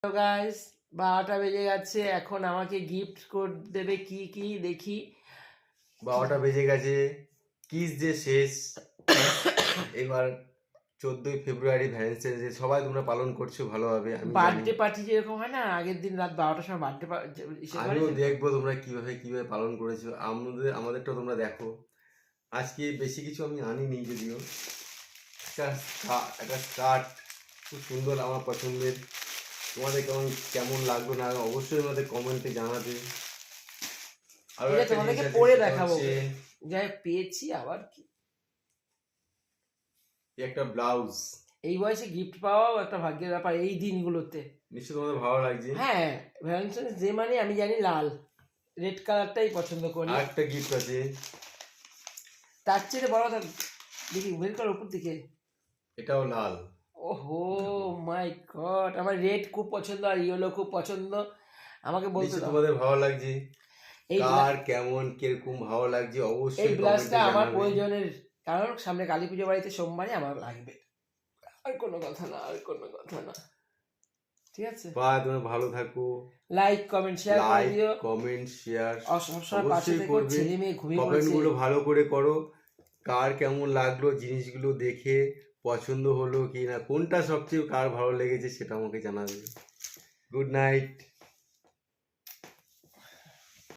Hello guys, 12টা বেজে গেছে। এখন আমাকে গিফট কোড দেবে কি কি দেখি। 12টা বেজে গেছে, কিস যে শেষ। এবার 14ই ফেব্রুয়ারি ভ্যালেন্টাইন্স ডে সবাই তোমরা পালন করছো ভালোভাবে, আমি জানি। বার্থডে পার্টি যেরকম হয় না, আগের দিন রাত 12টার সময় বার্থডে আমিও দেখবো তোমরা কিভাবে কিভাবে পালন করেছো, আমাদেরটা তোমরা দেখো। আজকে বেশি কিছু আমি আনিনি, যদিও একটা স্কার্ট খুব সুন্দর, আমার পছন্দের। তোমাদের কেমন লাগলো না অবশ্যই আমাদের কমেন্টে জানাবে। আরো এটা একটা তোমাদেরকে জিনিস পরে আছে, দেখাবো, যাই পেয়েছি আবার কি। একটা ব্লাউজ। এই বয়সে গিফট পাওয়াও একটা ভাগ্যের ব্যাপার এই দিনগুলোতে। নিশ্চয়ই তোমাদের ভালো লাগছে। হ্যাঁ, ভ্যালেন্টাইন্স ডে মানে আমি জানি লাল, রেড কালারটাই পছন্দ করি। আর একটা গিফট আছে, তার চেয়ে বড় দেখি বের কর উপর দিকে। এটাও লাল। ওহো মাই গড, আমার রেড খুব পছন্দ আর ইয়েলো খুব পছন্দ। আমাকে বলতে দাও তোমাদের ভালো লাগছে, এই কার কেমন কিরকম ভালো লাগছে এই অবশ্যই ব্লাউজটা কমেন্টে আমার জানাবে। প্রয়োজনের, কারণ সামনে কালী পুজো বাড়িতে সোমবারে আমার লাগবে। আর কোনো কথা না, আর কোনো কথা না। ঠিক আছে, বা তোমরা ভালো থাকো, লাইক কমেন্ট শেয়ার করে লাইক দিও। কমেন্ট শেয়ার সবসময় পাশে অবশ্যই থেকো। করবে। ছেলে মেয়ে ঘুমিয়ে পড়েছে। কমেন্টগুলো ভালো করে করো, কার কেমন লাগলো জিনিসগুলো দেখে, পছন্দ হলো কি না, কোনটা সবচেয়ে কার ভালো লেগেছে সেটা আমাকে জানাবে। Good night.